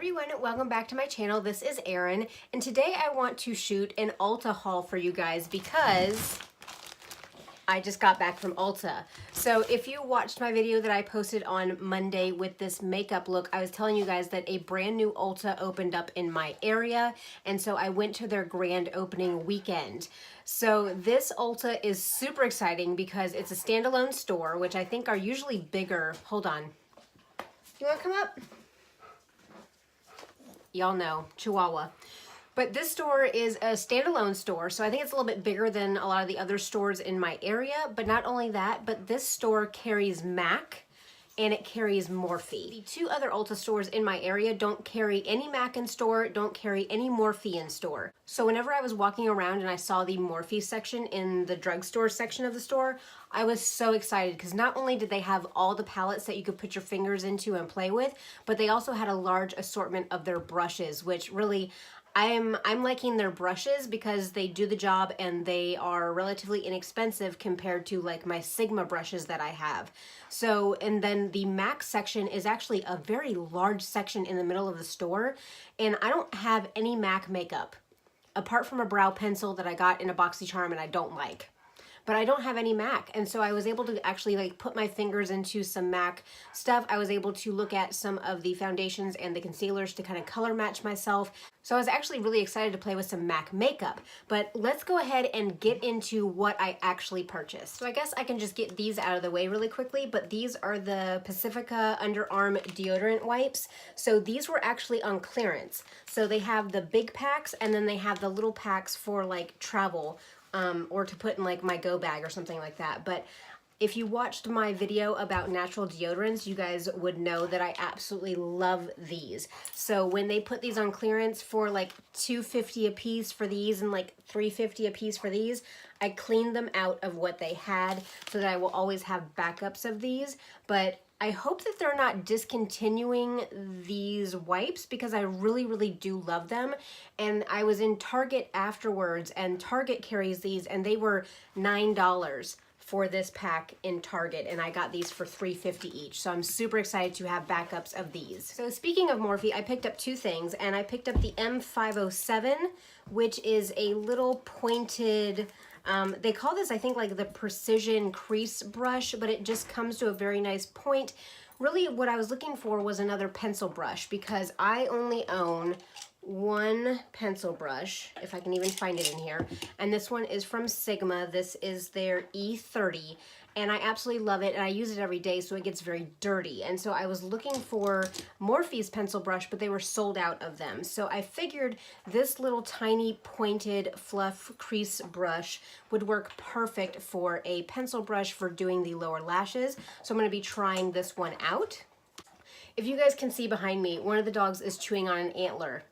everyone, welcome back to my channel. This is Erin, and today I want to shoot an Ulta haul for you guys because I just got back from Ulta. So if you watched my video that I posted on Monday with this makeup look, I was telling you guys that a brand new Ulta opened up in my area, and so I went to their grand opening weekend. So this Ulta is super exciting because it's a standalone store, which I think are usually bigger. Hold on. You want to come up? Y'all know, Chihuahua. But this store is a standalone store, so I think it's a little bit bigger than a lot of the other stores in my area. But not only that, but this store carries MAC and it carries Morphe. The two other Ulta stores in my area don't carry any MAC in store, don't carry any Morphe in store. So whenever I was walking around and I saw the Morphe section in the drugstore section of the store, I was so excited because not only did they have all the palettes that you could put your fingers into and play with, but they also had a large assortment of their brushes, which really I'm liking their brushes because they do the job and they are relatively inexpensive compared to like my Sigma brushes that I have. So, and then the MAC section is actually a very large section in the middle of the store, and I don't have any MAC makeup apart from a brow pencil that I got in a BoxyCharm and I don't like. But I don't have any MAC, and so I was able to actually like put my fingers into some MAC stuff. I was able to look at some of the foundations and the concealers to kind of color match myself. So I was actually really excited to play with some MAC makeup. But let's go ahead and get into what I actually purchased. So I guess I can just get these out of the way really quickly, but these are the Pacifica underarm deodorant wipes. So these were actually on clearance. So they have the big packs and then they have the little packs for like travel, or to put in like my go bag or something like that. But if you watched my video about natural deodorants, you guys would know that I absolutely love these. So when they put these on clearance for like $2.50 a piece for these and like $3.50 a piece for these, I cleaned them out of what they had so that I will always have backups of these. But I hope that they're not discontinuing these wipes because I really, really do love them. And I was in Target afterwards, and Target carries these, and they were $9 for this pack in Target, and I got these for $3.50 each. So I'm super excited to have backups of these. So speaking of Morphe, I picked up two things, and I picked up the M507, which is a little pointed, they call this, I think, like the precision crease brush, but it just comes to a very nice point. Really, what I was looking for was another pencil brush because I only own one pencil brush, if I can even find it in here, and this one is from Sigma. This is their E30, and I absolutely love it, and I use it every day, so it gets very dirty. And so I was looking for Morphe's pencil brush, but they were sold out of them. So I figured this little tiny pointed fluff crease brush would work perfect for a pencil brush for doing the lower lashes. So I'm going to be trying this one out. If you guys can see behind me, one of the dogs is chewing on an antler,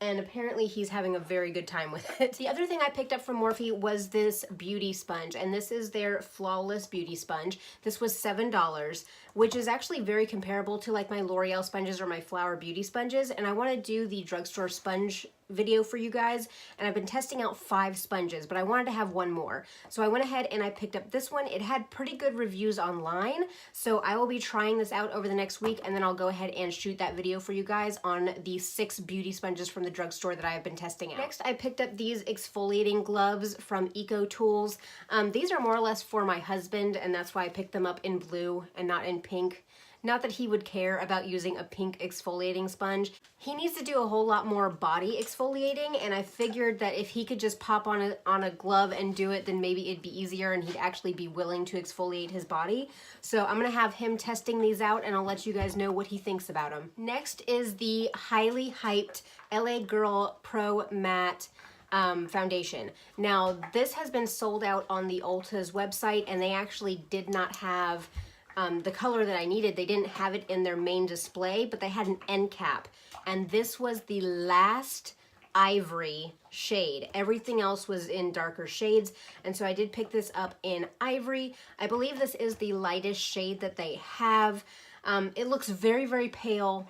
and apparently he's having a very good time with it. The other thing I picked up from Morphe was this beauty sponge, and this is their Flawless Beauty Sponge. This was $7, which is actually very comparable to like my L'Oreal sponges or my Flower Beauty sponges, and I want to do the drugstore sponge video for you guys, and I've been testing out 5 sponges, but I wanted to have one more. So I went ahead and I picked up this one. It had pretty good reviews online, so I will be trying this out over the next week, and then I'll go ahead and shoot that video for you guys on the 6 beauty sponges from the drugstore that I have been testing out. Next, I picked up these exfoliating gloves from Eco Tools. These are more or less for my husband, and that's why I picked them up in blue and not in pink. Not that he would care about using a pink exfoliating sponge. He needs to do a whole lot more body exfoliating, and I figured that if he could just pop on a glove and do it, then maybe it'd be easier and he'd actually be willing to exfoliate his body. So I'm gonna have him testing these out, and I'll let you guys know what he thinks about them. Next is the highly hyped LA Girl Pro Matte foundation. Now, this has been sold out on the Ulta's website, and they actually did not have the color that I needed. They didn't have it in their main display, but they had an end cap, and this was the last ivory shade. Everything else was in darker shades, and so I did pick this up in ivory. I believe this is the lightest shade that they have. It looks very, very pale.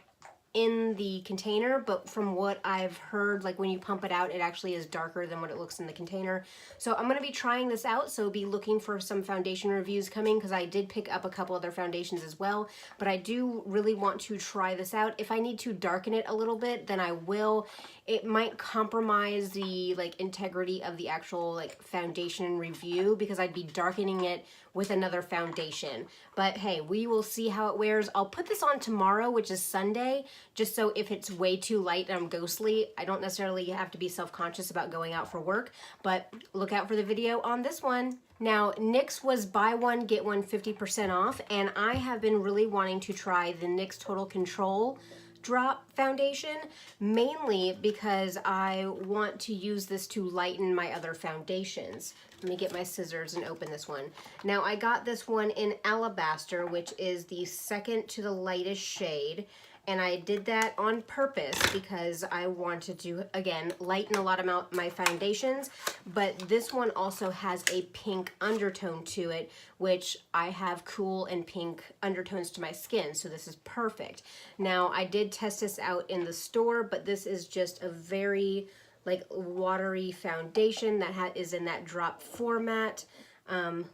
in the container, but from what I've heard, like when you pump it out, it actually is darker than what it looks in the container. So I'm gonna be trying this out, so be looking for some foundation reviews coming, because I did pick up a couple other foundations as well, but I do really want to try this out. If I need to darken it a little bit, then I will. It might compromise the like integrity of the actual like foundation review, because I'd be darkening it with another foundation. But hey, we will see how it wears. I'll put this on tomorrow, which is Sunday, just so if it's way too light and I'm ghostly, I don't necessarily have to be self-conscious about going out for work, but look out for the video on this one. Now, NYX was buy one, get one 50% off, and I have been really wanting to try the NYX Total Control Drop Foundation, mainly because I want to use this to lighten my other foundations. Let me get my scissors and open this one. Now, I got this one in Alabaster, which is the second to the lightest shade. And I did that on purpose because I wanted to, again, lighten a lot of my foundations. But this one also has a pink undertone to it, which I have cool and pink undertones to my skin. So this is perfect. Now, I did test this out in the store, but this is just a very like watery foundation that is in that drop format.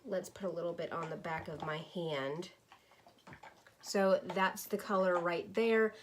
Let's put a little bit on the back of my hand. So that's the color right there.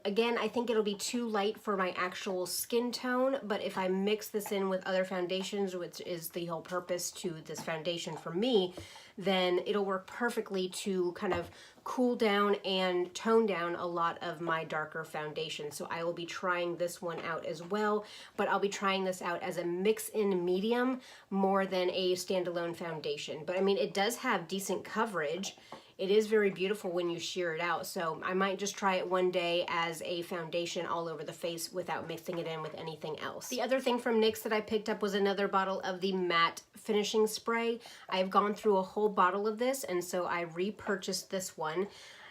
Again, I think it'll be too light for my actual skin tone, but if I mix this in with other foundations, which is the whole purpose to this foundation for me, then it'll work perfectly to kind of cool down and tone down a lot of my darker foundation. So I will be trying this one out as well, but I'll be trying this out as a mix-in medium more than a standalone foundation. But I mean, it does have decent coverage. It is very beautiful when you sheer it out, so I might just try it one day as a foundation all over the face without mixing it in with anything else. The other thing from NYX that I picked up was another bottle of the matte finishing spray. I've gone through a whole bottle of this, and so I repurchased this one.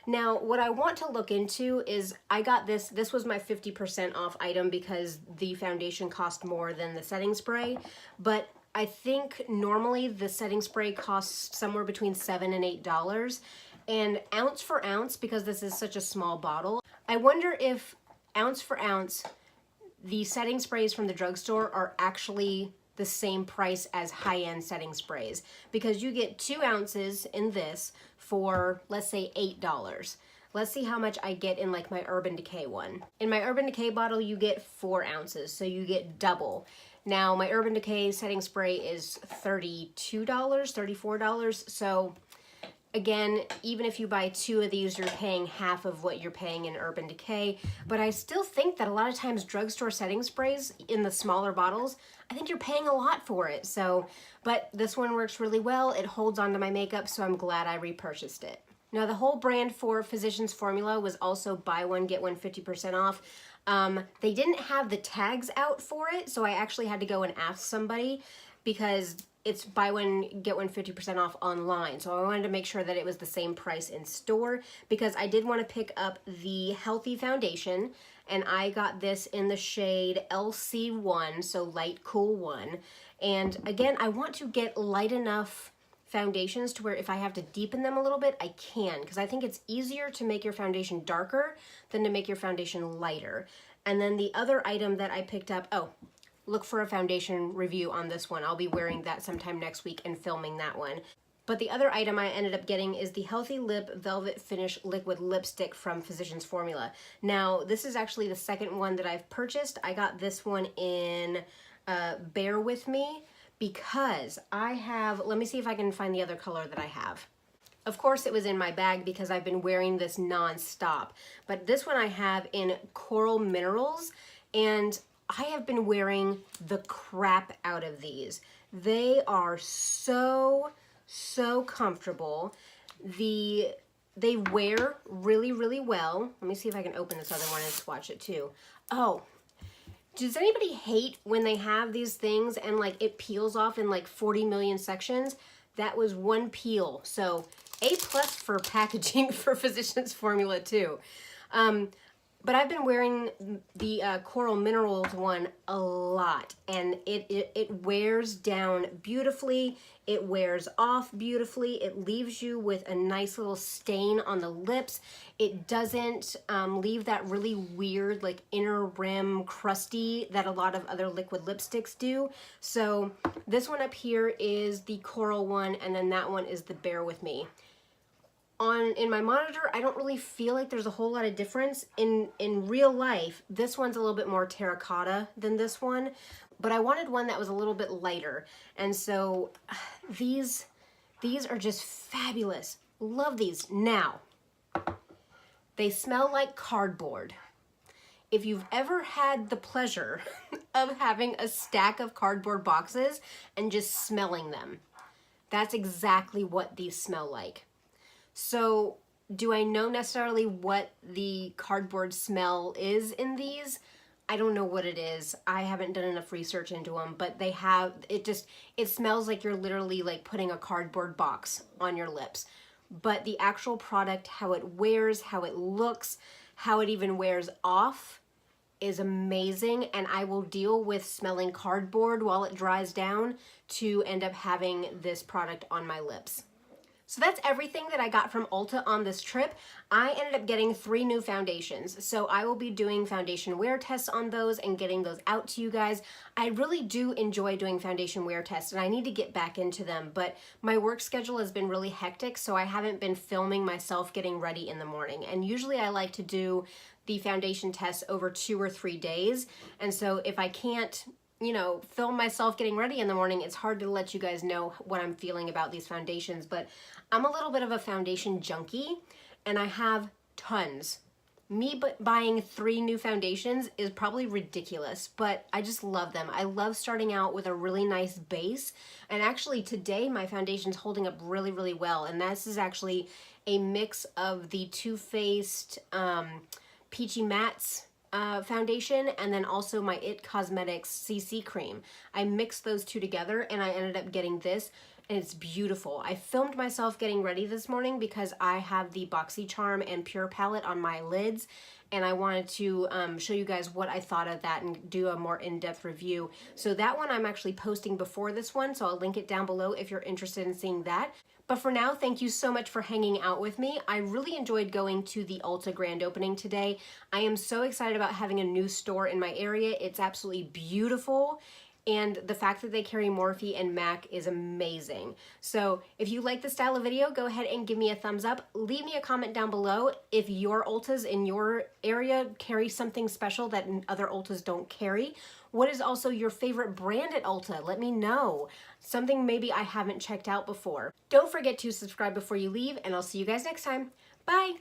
Now, what I want to look into is, I got this was my 50% off item because the foundation cost more than the setting spray, but I think normally the setting spray costs somewhere between $7 and $8, and ounce for ounce, because this is such a small bottle, I wonder if ounce for ounce, the setting sprays from the drugstore are actually the same price as high-end setting sprays, because you get 2 ounces in this for, let's say, $8. Let's see how much I get in like my Urban Decay one. In my Urban Decay bottle, you get 4 ounces, so you get double. Now, my Urban Decay setting spray is $32, $34, so again, even if you buy 2 of these, you're paying half of what you're paying in Urban Decay, but I still think that a lot of times drugstore setting sprays in the smaller bottles, I think you're paying a lot for it, so, but this one works really well. It holds onto my makeup, so I'm glad I repurchased it. Now, the whole brand for Physicians Formula was also buy one, get one 50% off. They didn't have the tags out for it, so I actually had to go and ask somebody, because it's buy one, get one 50% off online. So I wanted to make sure that it was the same price in store, because I did want to pick up the Healthy Foundation, and I got this in the shade LC1, so light cool 1. And again, I want to get light enough foundations to where if I have to deepen them a little bit, I can, because I think it's easier to make your foundation darker than to make your foundation lighter. And then the other item that I picked up, oh, look for a foundation review on this one. I'll be wearing that sometime next week and filming that one. But the other item I ended up getting is the Healthy Lip Velvet Finish Liquid Lipstick from Physicians Formula. Now, this is actually the second one that I've purchased. I got this one in Bear With Me, because I have, let me see if I can find the other color that I have. Of course, it was in my bag because I've been wearing this non-stop. But this one I have in Coral Minerals, and I have been wearing the crap out of these. They are so comfortable. They wear really, really well. Let me see if I can open this other one and swatch it too. Oh, does anybody hate when they have these things and like it peels off in like 40 million sections? That was one peel. So A+ for packaging for Physicians Formula too. But I've been wearing the Coral Minerals one a lot, and it wears down beautifully. It wears off beautifully. It leaves you with a nice little stain on the lips. It doesn't leave that really weird like inner rim crusty that a lot of other liquid lipsticks do. So this one up here is the Coral one, and then that one is the Bear With Me. In my monitor, I don't really feel like there's a whole lot of difference. In real life, this one's a little bit more terracotta than this one, but I wanted one that was a little bit lighter. And so these are just fabulous. Love these. Now, they smell like cardboard. If you've ever had the pleasure of having a stack of cardboard boxes and just smelling them, that's exactly what these smell like. So do I know necessarily what the cardboard smell is in these? I don't know what it is. I haven't done enough research into them, but they have, it smells like you're literally like putting a cardboard box on your lips. But the actual product, how it wears, how it looks, how it even wears off is amazing. And I will deal with smelling cardboard while it dries down to end up having this product on my lips. So that's everything that I got from Ulta on this trip. I ended up getting 3 new foundations. So I will be doing foundation wear tests on those and getting those out to you guys. I really do enjoy doing foundation wear tests, and I need to get back into them, but my work schedule has been really hectic, so I haven't been filming myself getting ready in the morning. And usually I like to do the foundation tests over 2 or 3 days. And so if I can't, you know, film myself getting ready in the morning, it's hard to let you guys know what I'm feeling about these foundations. But I'm a little bit of a foundation junkie, and I have tons. Me buying 3 new foundations is probably ridiculous, but I just love them. I love starting out with a really nice base, and actually today my foundation's holding up really, really well, and this is actually a mix of the Too Faced Peachy Mattes foundation, and then also my It Cosmetics CC cream. I mixed those 2 together, and I ended up getting this, and it's beautiful. I filmed myself getting ready this morning because I have the BoxyCharm and Pure palette on my lids, and I wanted to show you guys what I thought of that and do a more in-depth review. So that one I'm actually posting before this one, so I'll link it down below if you're interested in seeing that. But for now, thank you so much for hanging out with me. I really enjoyed going to the Ulta grand opening today. I am so excited about having a new store in my area. It's absolutely beautiful. And the fact that they carry Morphe and MAC is amazing. So if you like this style of video, go ahead and give me a thumbs up. Leave me a comment down below if your Ultas in your area carry something special that other Ultas don't carry. What is also your favorite brand at Ulta? Let me know. Something maybe I haven't checked out before. Don't forget to subscribe before you leave, and I'll see you guys next time. Bye!